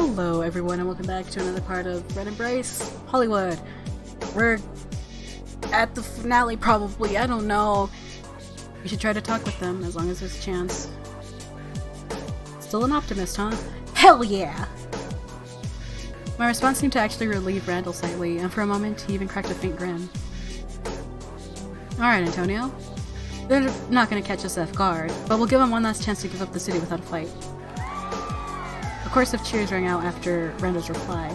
Hello everyone and welcome back to another part of Red Embrace Hollywood. We're at the finale probably, I don't know. We should try to talk with them as long as there's a chance. Still an optimist, huh? Hell yeah! My response seemed to actually relieve Randall slightly, and for a moment he even cracked a faint grin. Alright, Antonio. They're not gonna catch us off guard, but we'll give them one last chance to give up the city without a fight. A chorus of cheers rang out after Randall's reply,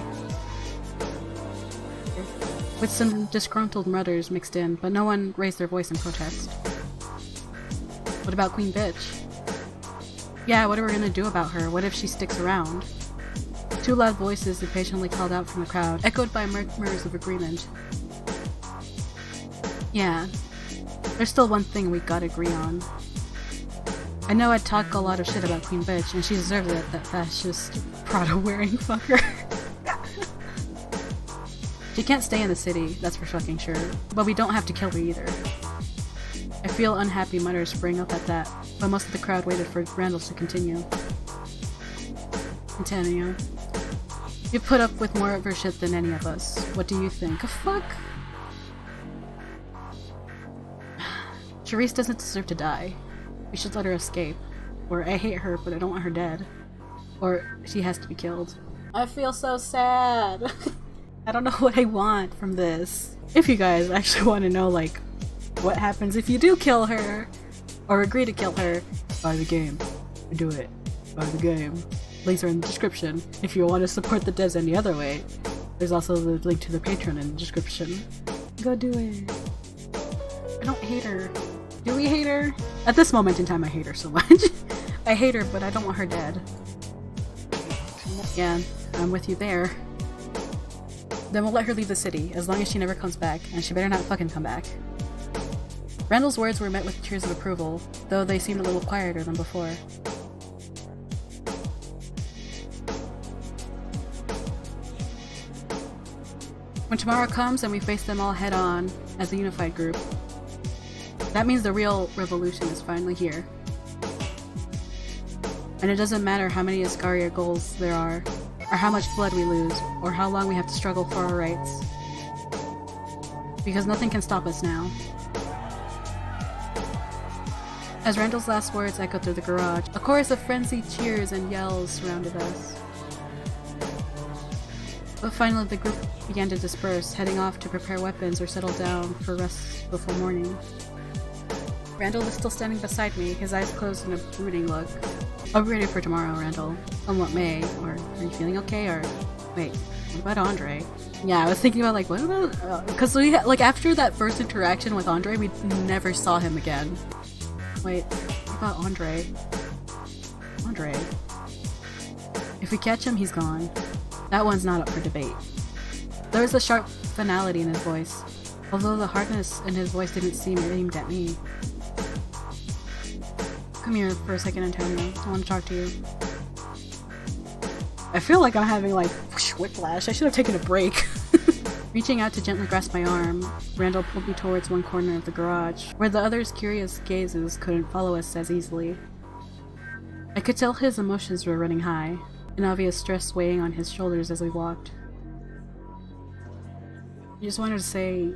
with some disgruntled mutters mixed in, but no one raised their voice in protest. What about Queen Bitch? Yeah, what are we gonna do about her? What if she sticks around? Two loud voices impatiently called out from the crowd, echoed by murmurs of agreement. Yeah, there's still one thing we gotta agree on. I know I'd talk a lot of shit about Queen Bitch, and she deserves it, that fascist Prada-wearing fucker. She can't stay in the city, that's for fucking sure, but we don't have to kill her either. I feel unhappy mutters sprang up at that, but most of the crowd waited for Randall to continue. Antonio, you've put up with more of her shit than any of us. What do you think? Fuck? Charisse doesn't deserve to die. We should let her escape. Or I hate her, but I don't want her dead. Or she has to be killed. I feel so sad. I don't know what I want from this. If you guys actually want to know, like, what happens if you do kill her, or agree to kill her, buy the game. Do it. Buy the game. Links are in the description. If you want to support the devs any other way, there's also the link to the Patreon in the description. Go do it. I don't hate her. Do we hate her? At this moment in time, I hate her so much. I hate her, but I don't want her dead. Yeah, I'm with you there. Then we'll let her leave the city, as long as she never comes back, and she better not fucking come back. Randall's words were met with cheers of approval, though they seemed a little quieter than before. When tomorrow comes and we face them all head-on as a unified group, that means the real revolution is finally here. And it doesn't matter how many Iscaria goals there are, or how much blood we lose, or how long we have to struggle for our rights. Because nothing can stop us now. As Randall's last words echoed through the garage, a chorus of frenzied cheers and yells surrounded us. But finally the group began to disperse, heading off to prepare weapons or settle down for rest before morning. Randall was still standing beside me, his eyes closed in a brooding look. I'll be ready for tomorrow, Randall. On what may, or are you feeling okay, or... Wait, what about Andre? Yeah, I was thinking about, like, what about... Because we like, after that first interaction with Andre, we never saw him again. Wait, what about Andre? Andre... If we catch him, he's gone. That one's not up for debate. There was a sharp finality in his voice, although the hardness in his voice didn't seem aimed at me. Come here for a second, Antonio. I want to talk to you. I feel like I'm having, like, whiplash. I should have taken a break. Reaching out to gently grasp my arm, Randall pulled me towards one corner of the garage, where the others' curious gazes couldn't follow us as easily. I could tell his emotions were running high, an obvious stress weighing on his shoulders as we walked. I just wanted to say,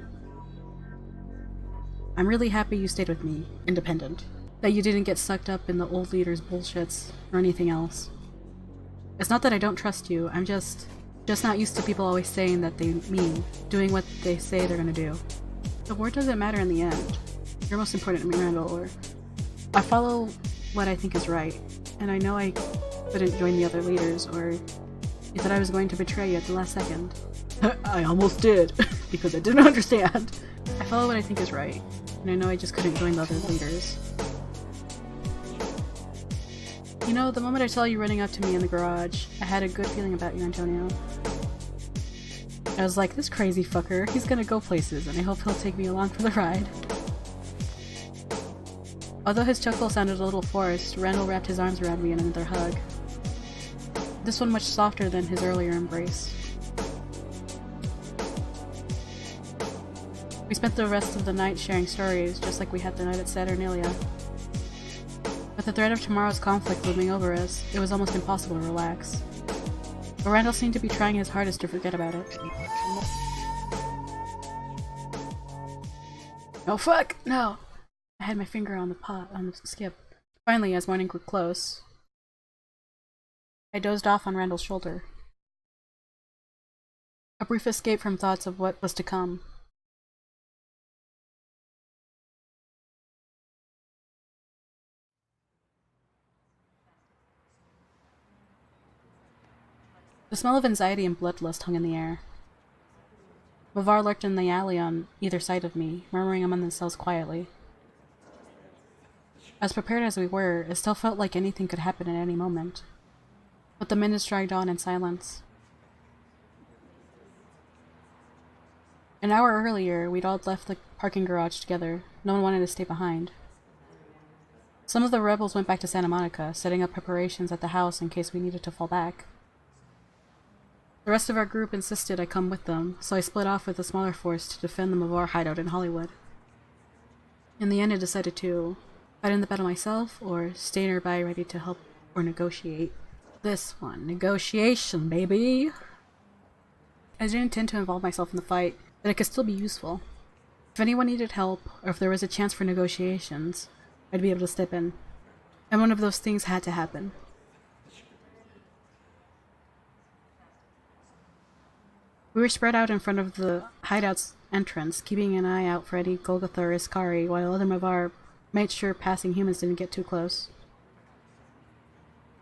I'm really happy you stayed with me, independent. That you didn't get sucked up in the old leader's bullshits, or anything else. It's not that I don't trust you, I'm just not used to people always saying that they mean, doing what they say they're gonna do. The war doesn't matter in the end. You're most important to me, Randall, or... I follow what I think is right, and I know I couldn't join the other leaders, or you thought I was going to betray you at the last second. I almost did, because I didn't understand. I follow what I think is right, and I know I just couldn't join the other leaders. You know, the moment I saw you running up to me in the garage, I had a good feeling about you, Antonio. I was like, this crazy fucker, he's gonna go places, and I hope he'll take me along for the ride. Although his chuckle sounded a little forced, Randall wrapped his arms around me in another hug. This one much softer than his earlier embrace. We spent the rest of the night sharing stories, just like we had the night at Saturnalia. With the threat of tomorrow's conflict looming over us, it was almost impossible to relax. but Randall seemed to be trying his hardest to forget about it. Oh fuck! No! I had my finger on the skip. Finally, as morning grew close, I dozed off on Randall's shoulder. A brief escape from thoughts of what was to come. The smell of anxiety and bloodlust hung in the air. Mavar lurked in the alley on either side of me, murmuring among themselves quietly. As prepared as we were, it still felt like anything could happen at any moment. But the minutes dragged on in silence. An hour earlier, we'd all left the parking garage together. No one wanted to stay behind. Some of the rebels went back to Santa Monica, setting up preparations at the house in case we needed to fall back. The rest of our group insisted I come with them, so I split off with a smaller force to defend the Mavar hideout in Hollywood. In the end, I decided to fight in the battle myself, or stay nearby ready to help or negotiate. This one. Negotiation, baby! I didn't intend to involve myself in the fight, but it could still be useful. If anyone needed help, or if there was a chance for negotiations, I'd be able to step in. And one of those things had to happen. We were spread out in front of the hideout's entrance, keeping an eye out for any Golgotha or Iskari, while other Mavar made sure passing humans didn't get too close.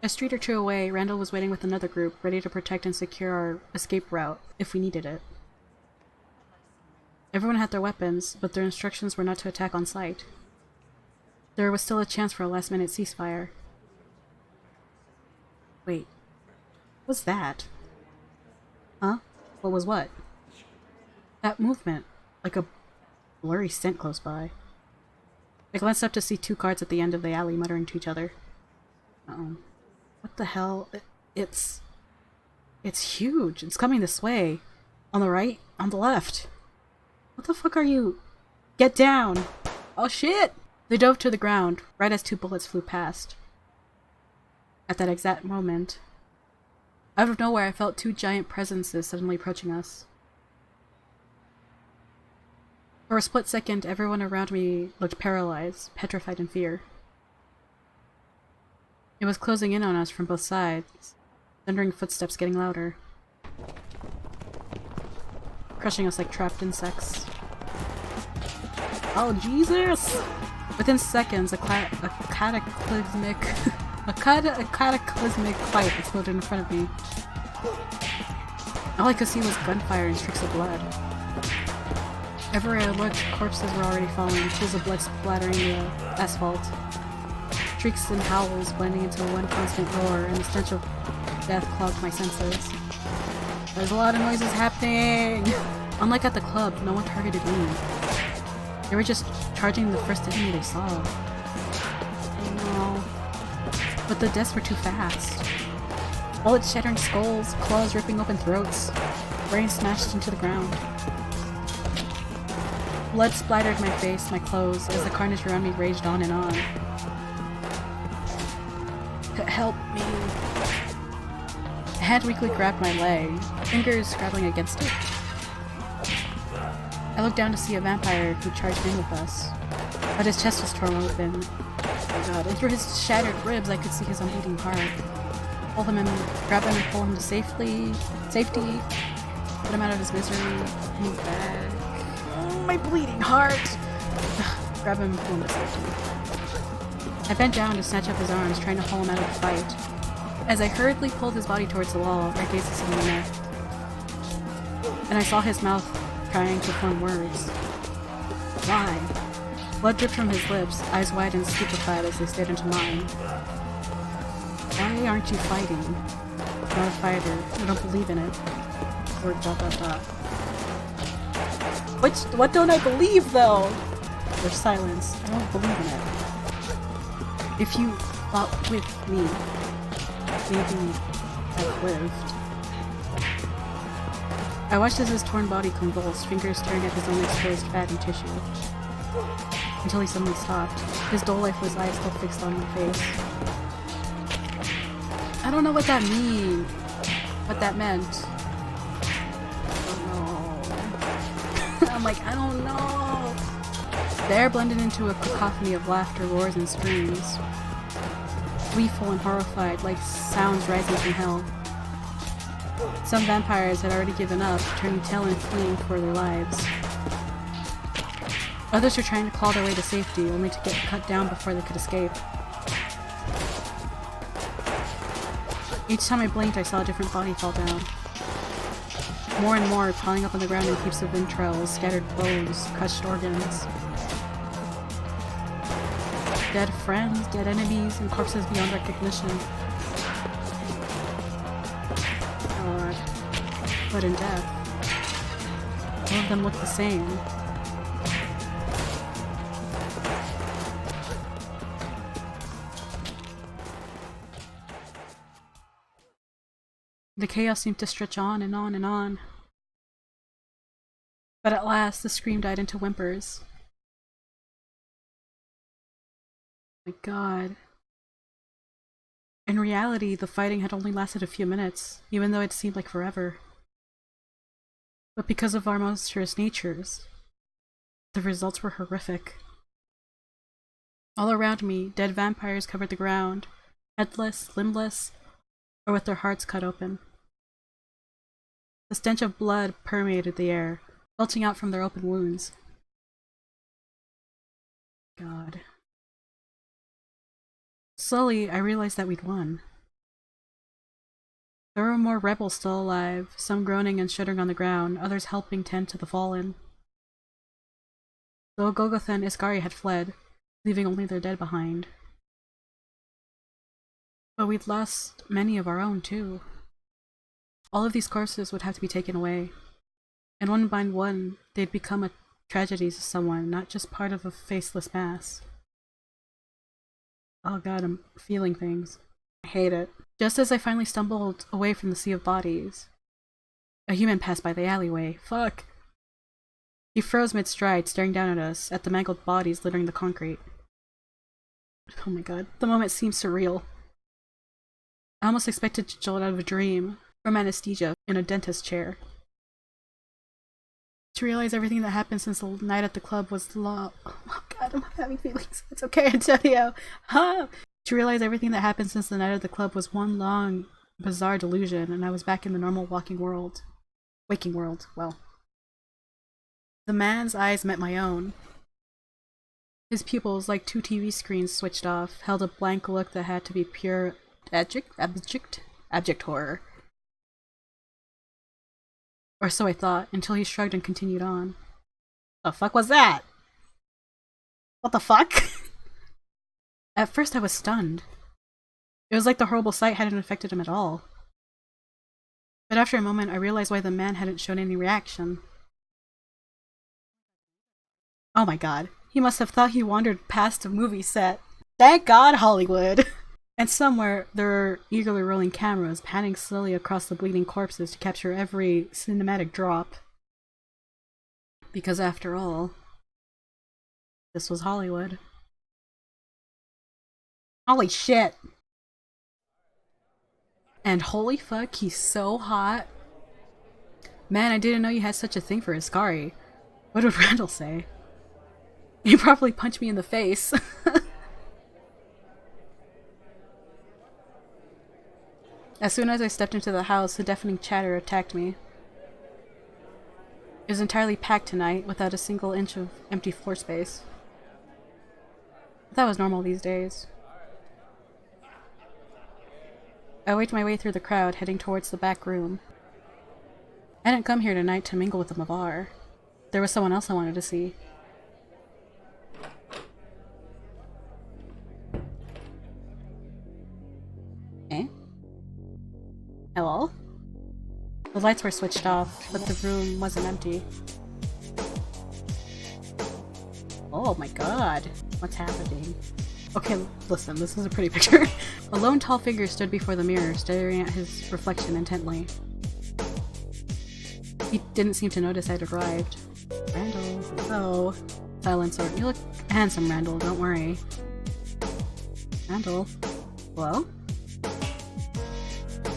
A street or two away, Randall was waiting with another group, ready to protect and secure our escape route, if we needed it. Everyone had their weapons, but their instructions were not to attack on sight. There was still a chance for a last-minute ceasefire. Wait. What's that? Huh? What was what? That movement. Like a blurry scent close by. I glanced up to see two guards at the end of the alley muttering to each other. Uh-oh. What the hell? It's huge. It's coming this way. On the right? On the left. What the fuck are you? Get down! Oh shit! They dove to the ground, right as two bullets flew past. At that exact moment, out of nowhere I felt two giant presences suddenly approaching us. For a split second, everyone around me looked paralyzed, petrified in fear. It was closing in on us from both sides, thundering footsteps getting louder, crushing us like trapped insects. Oh Jesus! Within seconds, a cataclysmic fight exploded in front of me. All I could see was gunfire and streaks of blood. Everywhere I looked, corpses were already falling, pools of blood splattering the asphalt. Shrieks and howls blending into one constant roar, and the stench of death clogged my senses. There's a lot of noises happening! Unlike at the club, no one targeted me. They were just charging the first enemy they saw. Oh no. But the deaths were too fast. Bullets shattering skulls, claws ripping open throats, brains smashed into the ground. Blood splattered my face, my clothes, as the carnage around me raged on and on. Help me. A hand weakly grabbed my leg, fingers scrabbling against it. I looked down to see a vampire who charged in with us, but his chest was torn open. Oh god, and through his shattered ribs I could see his unbeating heart. Pull him in, grab him and pull him to safety, put him out of his misery, move back. Oh, my bleeding heart! Grab him and pull him to safety. I bent down to snatch up his arms, trying to pull him out of the fight. As I hurriedly pulled his body towards the wall, I gazed at him in the neck. And I saw his mouth trying to form words. Why? Blood dripped from his lips, eyes wide and stupefied as they stared into mine. Why aren't you fighting? Not a fighter. I don't believe in it. Or ... What don't I believe, though? There's silence. I don't believe in it. If you fought with me, maybe I've lived. I watched as his torn body convulsed, fingers tearing at his own exposed fat and tissue. Until he suddenly stopped, his dull lifeless eyes still fixed on my face. I don't know what that means. what that meant. Oh no. I'm like, I don't know. The air blended into a cacophony of laughter, roars, and screams. Gleeful and horrified, like sounds rising from hell. Some vampires had already given up, turning tail and fleeing for their lives. Others were trying to claw their way to safety, only to get cut down before they could escape. Each time I blinked, I saw a different body fall down. More and more, piling up on the ground in heaps of entrails, scattered bones, crushed organs. Dead friends, dead enemies, and corpses beyond recognition. God. But in death, all of them look the same. The chaos seemed to stretch on and on and on. But at last, the scream died into whimpers. My God. In reality, the fighting had only lasted a few minutes, even though it seemed like forever. But because of our monstrous natures, the results were horrific. All around me, dead vampires covered the ground, headless, limbless, or with their hearts cut open. The stench of blood permeated the air, belching out from their open wounds. God. Slowly, I realized that we'd won. There were more rebels still alive, some groaning and shuddering on the ground, others helping tend to the fallen. Though Golgotha and Iskari had fled, leaving only their dead behind. But we'd lost many of our own, too. All of these corpses would have to be taken away, and one by one, they'd become a tragedy to someone, not just part of a faceless mass. Oh God, I'm feeling things. I hate it. Just as I finally stumbled away from the sea of bodies, a human passed by the alleyway. Fuck! He froze mid-stride, staring down at us, at the mangled bodies littering the concrete. Oh my God, the moment seemed surreal. I almost expected to jolt out of a dream, from anesthesia, in a dentist chair. To realize everything that happened since the night at the club was long— oh God, I'm having feelings. It's okay, I tell you. Huh? To realize everything that happened since the night at the club was one long, bizarre delusion, and I was back in the normal waking world. Well. The man's eyes met my own. His pupils, like two TV screens switched off, held a blank look that had to be pure abject horror. Or so I thought, until he shrugged and continued on. The fuck was that? What the fuck? At first I was stunned. It was like the horrible sight hadn't affected him at all. But after a moment I realized why the man hadn't shown any reaction. Oh my God, he must have thought he wandered past a movie set. Thank God, Hollywood! And somewhere, there are eagerly rolling cameras panning slowly across the bleeding corpses to capture every cinematic drop. Because after all, this was Hollywood. Holy shit! And holy fuck, he's so hot. Man, I didn't know you had such a thing for Iskari. What would Randall say? He'd probably punch me in the face. As soon as I stepped into the house, a deafening chatter attacked me. It was entirely packed tonight, without a single inch of empty floor space. That was normal these days. I worked my way through the crowd, heading towards the back room. I didn't come here tonight to mingle with the Mavar. There was someone else I wanted to see. Eh? Hello? The lights were switched off, but the room wasn't empty. Oh my God. What's happening? Okay, listen, this is a pretty picture. A lone tall figure stood before the mirror, staring at his reflection intently. He didn't seem to notice I'd arrived. Randall, hello. Silence, or you look handsome, Randall, don't worry. Randall? Hello?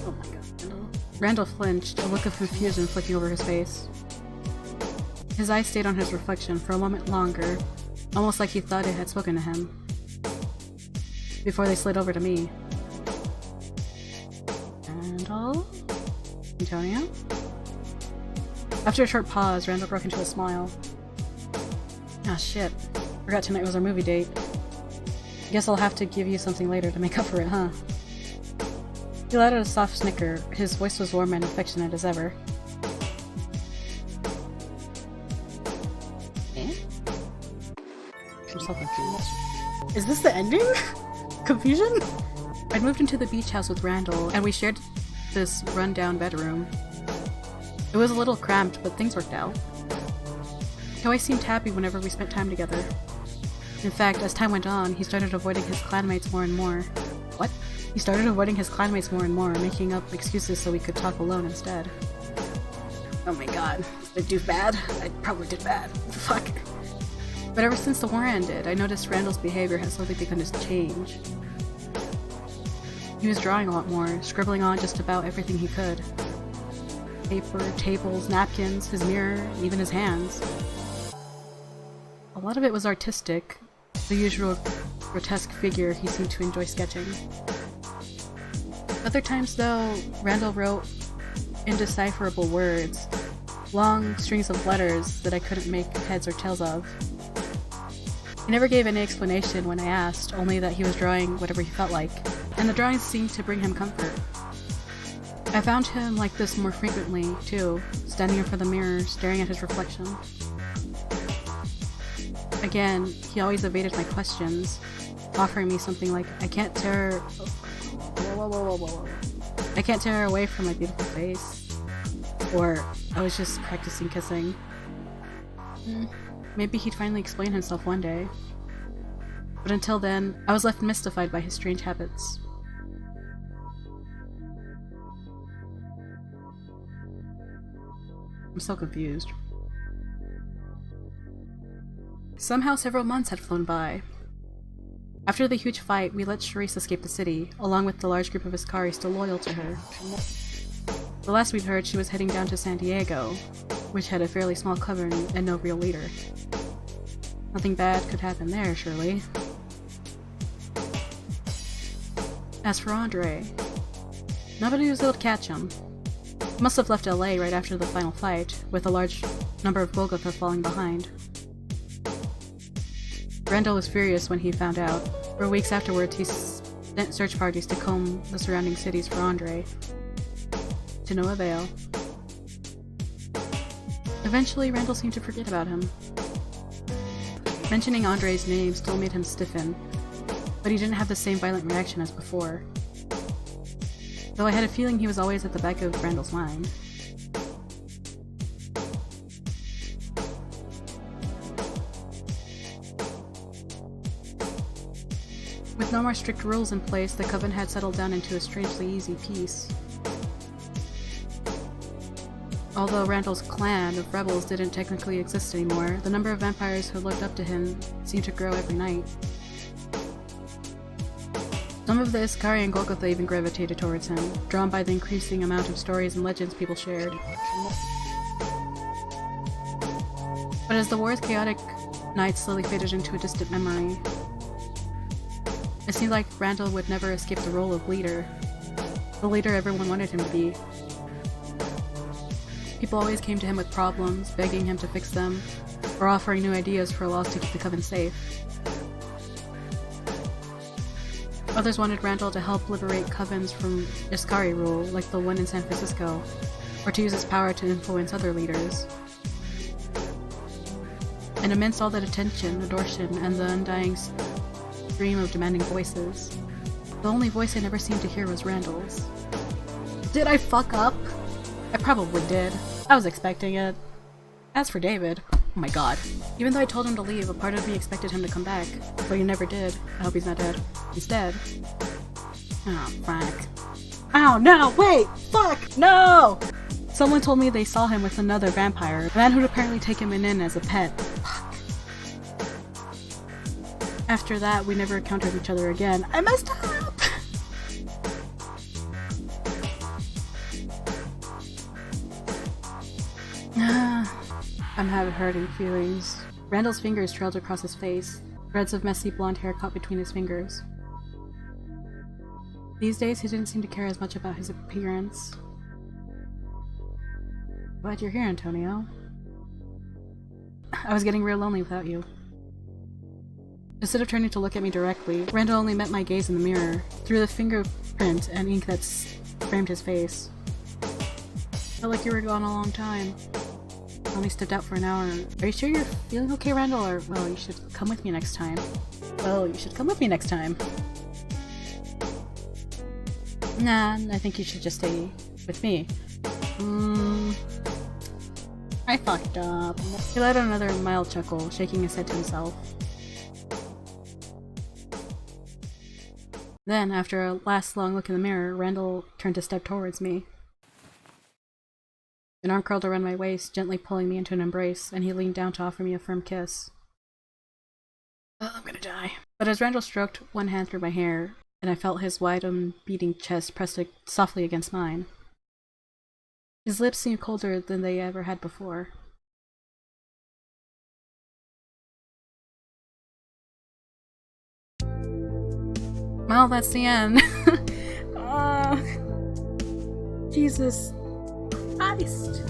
Oh my God, Randall. Randall flinched, a look of confusion flicking over his face. His eyes stayed on his reflection for a moment longer, almost like he thought it had spoken to him, before they slid over to me. Randall? Antonio? After a short pause, Randall broke into a smile. Ah, shit. Forgot tonight was our movie date. Guess I'll have to give you something later to make up for it, huh? He let out a soft snicker. His voice was warm and affectionate as ever. Eh? I'm so confused. Is this the ending? Confusion? I'd moved into the beach house with Randall, and we shared this run-down bedroom. It was a little cramped, but things worked out. He always seemed happy whenever we spent time together. In fact, as time went on, he started avoiding his clanmates more and more. What? He started avoiding his clanmates more and more, making up excuses so we could talk alone instead. Oh my god. Did I do bad? I probably did bad. Fuck. But ever since the war ended, I noticed Randall's behavior had slowly begun to change. He was drawing a lot more, scribbling on just about everything he could. Paper, tables, napkins, his mirror, even his hands. A lot of it was artistic, the usual grotesque figure he seemed to enjoy sketching. Other times, though, Randall wrote indecipherable words, long strings of letters that I couldn't make heads or tails of. He never gave any explanation when I asked, only that he was drawing whatever he felt like, and the drawings seemed to bring him comfort. I found him like this more frequently, too, standing in front of the mirror, staring at his reflection. Again, he always evaded my questions, offering me something like, I can't tear her away from my beautiful face. Or, I was just practicing kissing. Maybe he'd finally explain himself one day. But until then, I was left mystified by his strange habits. I'm so confused. Somehow several months had flown by. After the huge fight, we let Charisse escape the city, along with the large group of Iskari still loyal to her. The last we'd heard, she was heading down to San Diego, which had a fairly small cover and no real leader. Nothing bad could happen there, surely. As for Andre, nobody was able to catch him. He must have left LA right after the final fight, with a large number of Golgotha falling behind. Randall was furious when he found out. For weeks afterwards, he sent search parties to comb the surrounding cities for Andre. To no avail. Eventually, Randall seemed to forget about him. Mentioning Andre's name still made him stiffen, but he didn't have the same violent reaction as before. Though I had a feeling he was always at the back of Randall's mind. With no more strict rules in place, the Coven had settled down into a strangely easy peace. Although Randall's clan of rebels didn't technically exist anymore, the number of vampires who looked up to him seemed to grow every night. Some of the Iskari and Golgotha even gravitated towards him, drawn by the increasing amount of stories and legends people shared. But as the war's chaotic nights slowly faded into a distant memory, it seemed like Randall would never escape the role of leader. The leader everyone wanted him to be. People always came to him with problems, begging him to fix them, or offering new ideas for laws to keep the Coven safe. Others wanted Randall to help liberate covens from Iskari rule, like the one in San Francisco, or to use his power to influence other leaders. And amidst all that attention, adoration, and the undying stream of demanding voices, the only voice I never seemed to hear was Randall's. Did I fuck up? I probably did. I was expecting it. As for David, oh my god. Even though I told him to leave, a part of me expected him to come back, but he never did. I hope he's not dead. Instead... Oh, fuck. Ow, no, wait! Fuck! No! Someone told me they saw him with another vampire, a man who'd apparently taken him in as a pet. Fuck. After that, we never encountered each other again. I messed up! I'm having hurting feelings. Randall's fingers trailed across his face. Threads of messy blonde hair caught between his fingers. These days, he didn't seem to care as much about his appearance. Glad you're here, Antonio. I was getting real lonely without you. Instead of turning to look at me directly, Randall only met my gaze in the mirror, through the fingerprint and ink that framed his face. Felt like you were gone a long time. I only stepped out for an hour. Are you sure you're feeling okay, Randall? Or, well, you should come with me next time. Well, you should come with me next time. Nah, I think you should just stay with me. I fucked up. He let out another mild chuckle, shaking his head to himself. Then, after a last long look in the mirror, Randall turned to step towards me. An arm curled around my waist, gently pulling me into an embrace, and he leaned down to offer me a firm kiss. Oh, I'm gonna die. But as Randall stroked one hand through my hair, and I felt his wide beating chest pressed softly against mine, his lips seemed colder than they ever had before. Well, that's the end. Jesus Christ.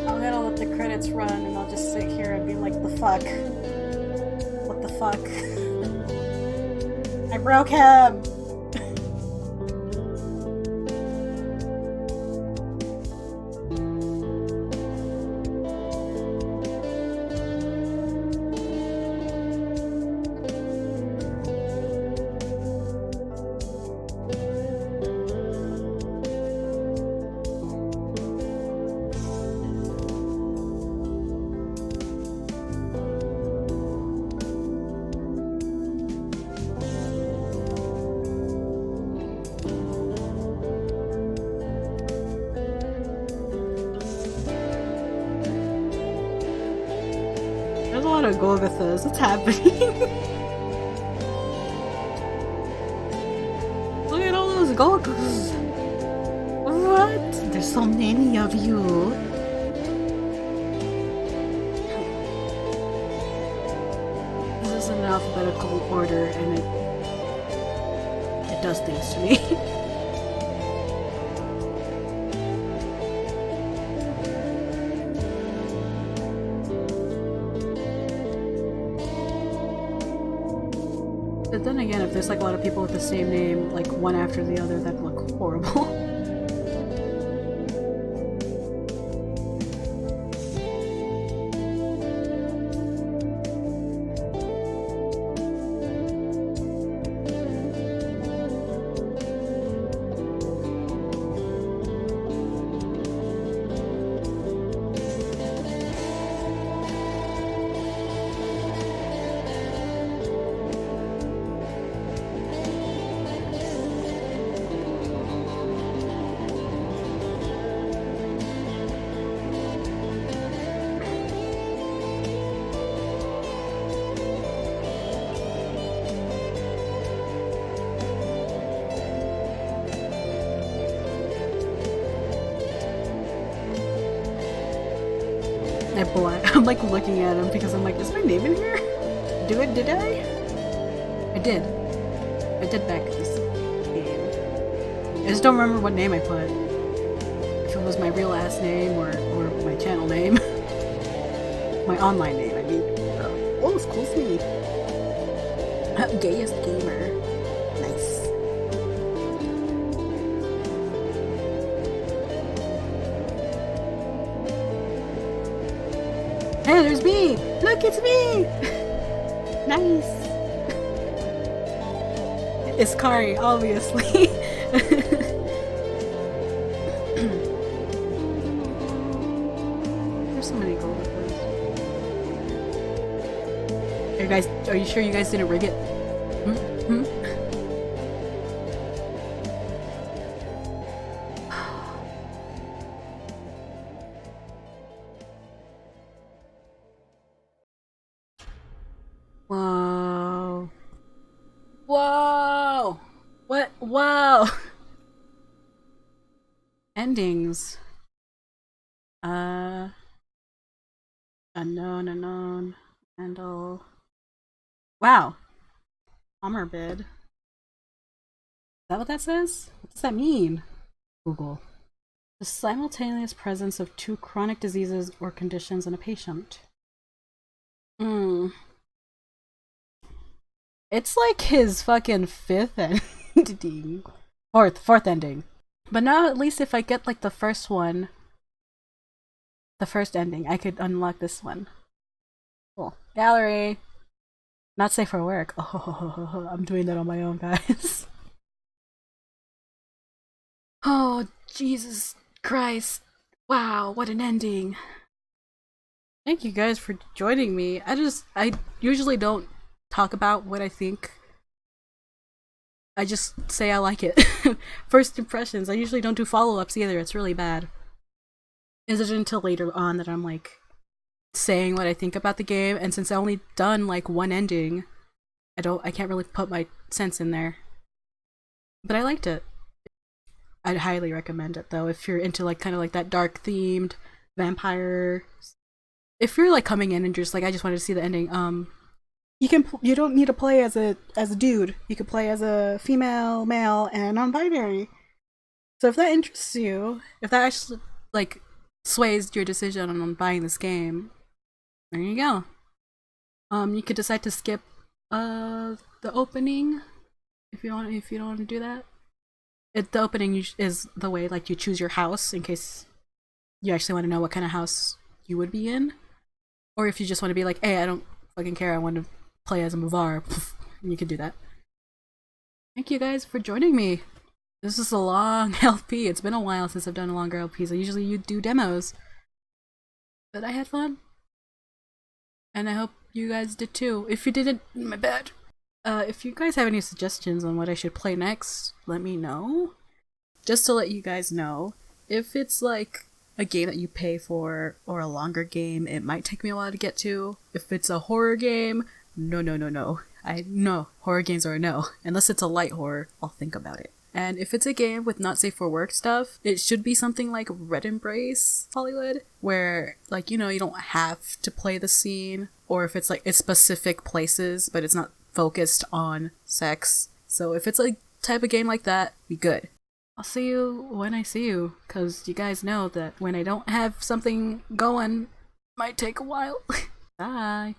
I'm gonna let the credits run and I'll just sit here and be like, the fuck? What the fuck? I broke him! There's a lot of Golgothas. What's happening? Look at all those Golgothas. What? There's so many of you. This is in alphabetical order, and it does things to me. But then again, if there's like a lot of people with the same name, like one after the other, that'd look horrible. I'm like looking at him because I'm like, is my name in here? Did I? I did. I did back this game. I just don't remember what name I put. If it was my real ass name or my channel name. My online name, I mean. Oh, excuse me. Gayest gamer. Nice. Hey, there's me! Look, it's me! Nice! It's Kari, obviously. There's so many gold ones. Are you sure you guys didn't rig it? Whoa. Whoa! endings. Unknown, handle. Wow. Comorbid. Is that what that says? What does that mean? Google. The simultaneous presence of two chronic diseases or conditions in a patient. It's like his fucking fifth ending. Fourth ending. But now at least if I get like the first one, the first ending, I could unlock this one. Cool. Gallery. Not safe for work. Oh, I'm doing that on my own, guys. Oh, Jesus Christ. Wow, what an ending. Thank you guys for joining me. I usually don't talk about what I think. I just say I like it. First impressions. I usually don't do follow-ups either. It's really bad. Is it until later on that I'm like saying what I think about the game, and since I only done like one ending, I can't really put my sense in there. But I liked it. I'd highly recommend it though if you're into like kind of like that dark themed vampire. If you're like coming in and just like I just wanted to see the ending, you don't need to play as a dude. You could play as a female, male, and non-binary. So if that interests you, if that actually like sways your decision on buying this game, there you go. You could decide to skip the opening if you don't want to do that. The opening is the way like you choose your house in case you actually want to know what kind of house you would be in, or if you just want to be like, hey, I don't fucking care, I want to play as a Muvar, you can do that. Thank you guys for joining me. This is a long LP. It's been a while since I've done longer LPs. I usually do demos, but I had fun, and I hope you guys did too. If you didn't, my bad. If you guys have any suggestions on what I should play next, let me know. Just to let you guys know, if it's like a game that you pay for or a longer game, it might take me a while to get to. If it's a horror game, no. Horror games are a no. Unless it's a light horror, I'll think about it. And if it's a game with not safe for work stuff, it should be something like Red Embrace Hollywood, where like, you don't have to play the scene, or if it's like it's specific places, but it's not focused on sex. So if it's a type of game like that, be good. I'll see you when I see you, because you guys know that when I don't have something going, it might take a while. Bye.